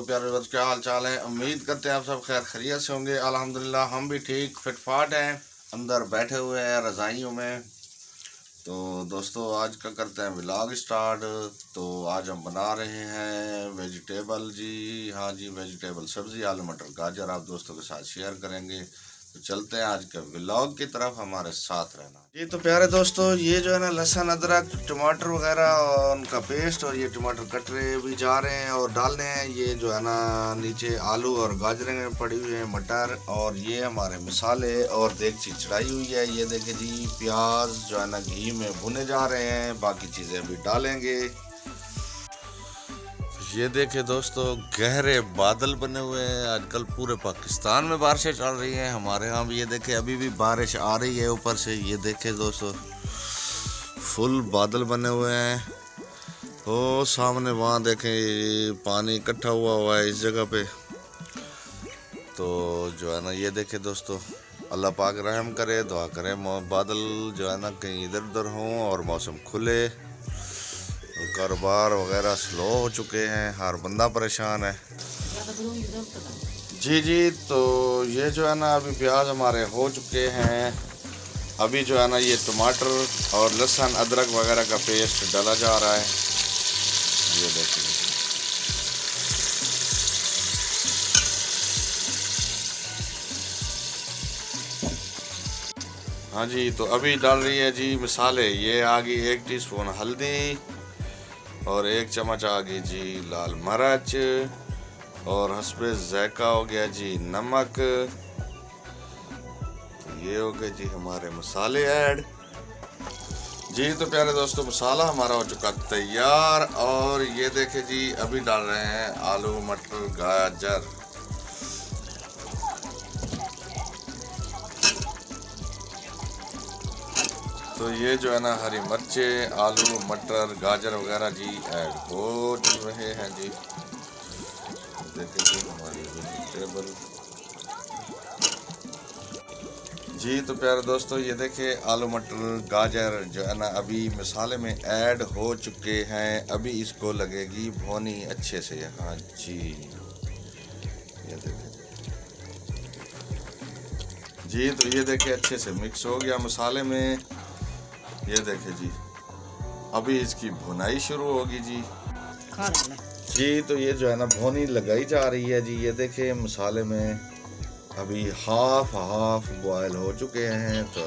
तो प्यारे दोस्त, क्या हाल चाल है। उम्मीद करते हैं आप सब खैर खैरियत से होंगे। अल्हम्दुलिल्लाह हम भी ठीक फिटफाट हैं, अंदर बैठे हुए हैं रज़ाइयों में। तो दोस्तों आज का करते हैं व्लॉग स्टार्ट। तो आज हम बना रहे हैं वेजिटेबल जी, हाँ जी वेजिटेबल सब्ज़ी, आलू मटर गाजर आप दोस्तों के साथ शेयर करेंगे। तो चलते हैं आज के व्लॉग की तरफ, हमारे साथ रहना जी। तो प्यारे दोस्तों ये जो है ना लहसुन अदरक टमाटर वगैरह और उनका पेस्ट, और ये टमाटर कट रहे भी जा रहे हैं और डालने हैं। ये जो है ना नीचे आलू और गाजरें पड़ी हुई हैं, मटर, और ये हमारे मसाले और देगची चढ़ाई हुई है। ये देखें जी, प्याज जो है ना घी में भुने जा रहे हैं, बाकी चीज़ें अभी डालेंगे। ये देखे दोस्तों गहरे बादल बने हुए हैं। आजकल पूरे पाकिस्तान में बारिशें चल रही हैं, हमारे यहाँ भी ये देखे अभी भी बारिश आ रही है ऊपर से। ये देखे दोस्तों फुल बादल बने हुए हैं। ओ सामने वहाँ देखें पानी इकट्ठा हुआ है इस जगह पे। तो जो है ना ये देखे दोस्तों, अल्लाह पाक रहम करे, दुआ करें बादल जो है ना कहीं इधर उधर हों और मौसम खुले। कारोबार वगैरह स्लो हो चुके हैं, हर बंदा परेशान है जी जी। तो ये जो है ना अभी प्याज हमारे हो चुके हैं। अभी जो है ना ये टमाटर और लहसुन अदरक वगैरह का पेस्ट डाला जा रहा है। ये देखिए हाँ जी। तो अभी डाल रही है जी मसाले। ये आ गई 1 टीस्पून हल्दी और 1 चम्मच आ गई जी लाल मिर्च, और हस्बे ज़ायका हो गया जी नमक। तो ये हो गए जी हमारे मसाले ऐड जी। तो प्यारे दोस्तों मसाला हमारा हो चुका तैयार, और ये देखे जी अभी डाल रहे हैं आलू मटर गाजर। तो ये जो है ना हरी मिर्चें, आलू मटर गाजर वगैरह जी ऐड हो रहे हैं जी। देखिए जी हमारी वेजिटेबल जी। तो प्यारे दोस्तों ये देखे आलू मटर गाजर जो है ना अभी मसाले में ऐड हो चुके हैं। अभी इसको लगेगी भुनी अच्छे से। हाँ जी ये देखे जी। तो ये देखे अच्छे से मिक्स हो गया मसाले में। ये देखे जी अभी इसकी भुनाई शुरू होगी जी जी। तो ये जो है ना भुनी लगाई जा रही है जी। ये देखे मसाले में अभी हाफ बॉयल हो चुके हैं। तो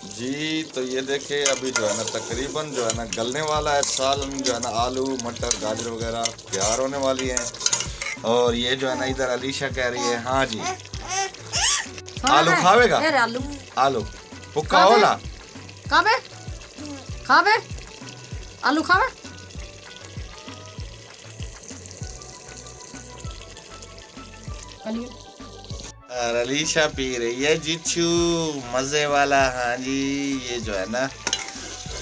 जी तो ये देखे अभी जो है ना तकरीबन जो है ना गलने वाला है सालन। जो है ना आलू मटर गाजर वगैरह तैयार होने वाली है। और ये जो है ना इधर अलीशा कह रही है हाँ जी आलू खावेगा, आलू पुक्का होला खावे आलू खावे। अलीशा पी रही है जिच्छू मज़े वाला। हाँ जी ये जो है ना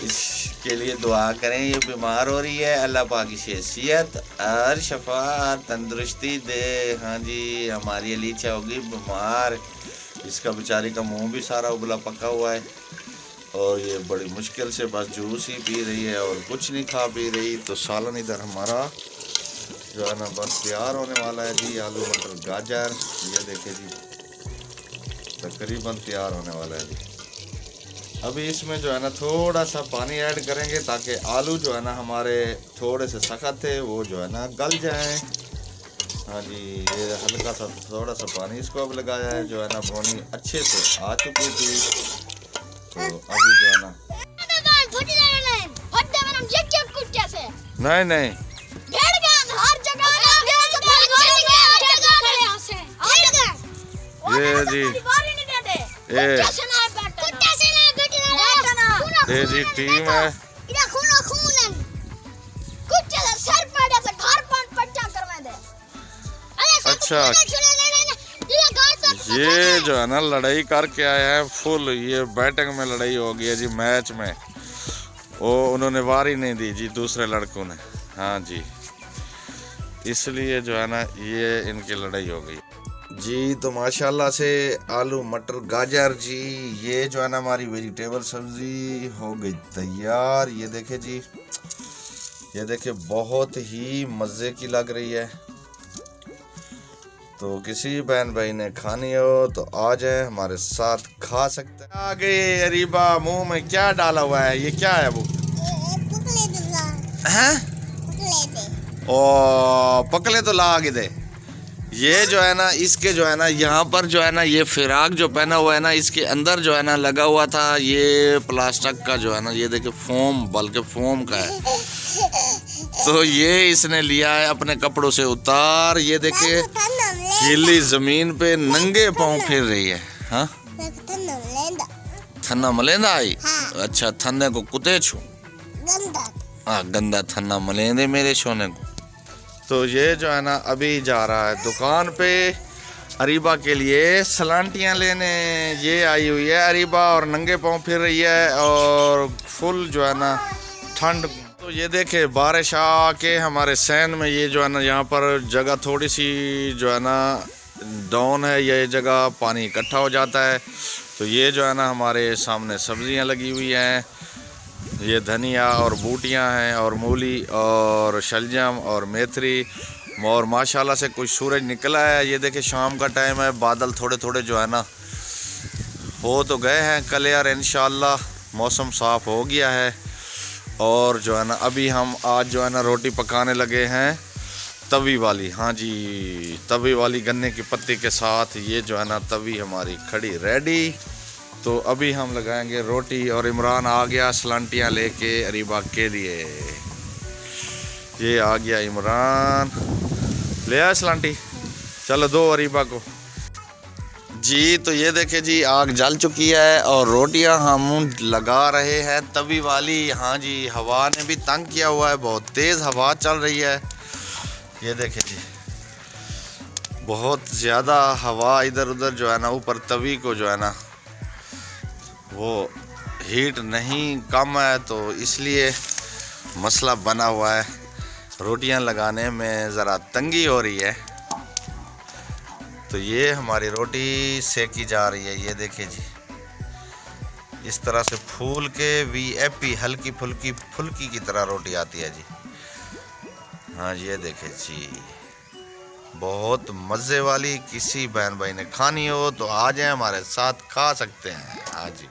इसके लिए दुआ करें, ये बीमार हो रही है, अल्लाह पाक की सेहत और शफा तंदुरुस्ती दे। हाँ जी हमारी अलीशा होगी बीमार, इसका बेचारी का मुंह भी सारा उबला पका हुआ है, और ये बड़ी मुश्किल से बस जूस ही पी रही है और कुछ नहीं खा पी रही। तो सालन इधर हमारा जो है ना बस तैयार होने वाला है जी। आलू मटर गाजर ये देखे जी तकरीबन तैयार होने वाला है जी। अभी इसमें जो है ना थोड़ा सा पानी ऐड करेंगे ताकि आलू जो है ना हमारे थोड़े से सख्त है वो जो है ना गल जाए। हाँ जी ये हल्का सा थोड़ा सा पानी इसको अब लगाया है। जो है ना भुनी अच्छे से आ चुकी थी। तो अभी जो है ना नहीं ये जी ये जी टीम है। अच्छा ये जो है ना लड़ाई करके आया है फुल। ये बैटिंग में लड़ाई हो गई है जी, मैच में वो उन्होंने वारी नहीं दी जी दूसरे लड़कों ने। हाँ जी इसलिए जो है ना ये इनकी लड़ाई हो गई जी। तो माशाल्लाह से आलू मटर गाजर जी ये जो है ना हमारी वेजिटेबल सब्ज़ी हो गई तैयार। ये देखे जी, ये देखे बहुत ही मज़े की लग रही है। तो किसी बहन भाई ने खानी हो तो आ जाए हमारे साथ खा सकते हैं। आगे अरीबा मुंह में क्या डाला हुआ है, ये क्या है वो? हैं? ओ पकले तो ला के दे। ये जो है ना इसके जो है ना यहाँ पर जो है ना ये फिराक जो पहना हुआ है ना इसके अंदर जो है ना लगा हुआ था ये प्लास्टिक का जो है ना, ये देखिए फोम, बल्कि फोम का है। तो ये इसने लिया है अपने कपड़ों से उतार, ये देखिए गीली जमीन पे नंगे पांव फिर रही है। हाँ थन्ना मलेंदा आई। अच्छा थन्ने को कुते छू, हाँ गंदा थन्ना मलेंदे मेरे सोने को। तो ये जो है ना अभी जा रहा है दुकान पे अरीबा के लिए सलांटियाँ लेने। ये आई हुई है अरीबा और नंगे पाँव फिर रही है और फुल जो है ना ठंड। तो ये देखे बारिश आके हमारे सैन में ये जो है ना यहाँ पर जगह थोड़ी सी जो है ना डाउन है, ये जगह पानी इकट्ठा हो जाता है। तो ये जो है ना हमारे सामने सब्जियाँ लगी हुई हैं, ये धनिया और बूटियां हैं और मूली और शलजम और मेथी और माशाल्लाह से कुछ सूरज निकला है। ये देखिए शाम का टाइम है, बादल थोड़े थोड़े जो है ना हो तो गए हैं क्लियर, इंशाल्लाह मौसम साफ़ हो गया है। और जो है ना अभी हम आज जो है ना रोटी पकाने लगे हैं तवी वाली। हाँ जी तवी वाली गन्ने की पत्ती के साथ ये जो है ना तवी हमारी खड़ी रेडी। तो अभी हम लगाएंगे रोटी और इमरान आ गया सलांटियाँ लेके अरीबा के लिए। ये आ गया इमरान, ले आया सलांटी, चलो दो अरीबा को जी। तो ये देखे जी आग जल चुकी है और रोटियां हम लगा रहे हैं तवी वाली। हाँ जी हवा ने भी तंग किया हुआ है, बहुत तेज़ हवा चल रही है। ये देखे जी बहुत ज़्यादा हवा इधर उधर जो है ना ऊपर तवी को जो है ना वो हीट नहीं कम है, तो इसलिए मसला बना हुआ है, रोटियां लगाने में ज़रा तंगी हो रही है। तो ये हमारी रोटी सेकी जा रही है, ये देखिए जी इस तरह से फूल के वीआईपी हल्की फुल्की फुल्की की तरह रोटी आती है जी। हाँ ये देखे जी बहुत मज़े वाली। किसी बहन भाई ने खानी हो तो आ जाए हमारे साथ खा सकते हैं। हाँ जी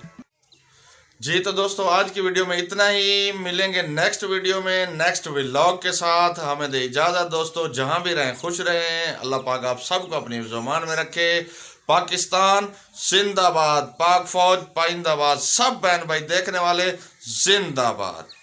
तो दोस्तों आज की वीडियो में इतना ही, मिलेंगे नेक्स्ट वीडियो में नेक्स्ट व्लॉग के साथ। हमें दे इजाज़त दोस्तों, जहां भी रहें खुश रहें, अल्लाह पाक आप सबको अपनी ज़ुबान में रखे। पाकिस्तान जिंदाबाद, पाक फौज पाइंदाबाद, सब बहन भाई देखने वाले जिंदाबाद।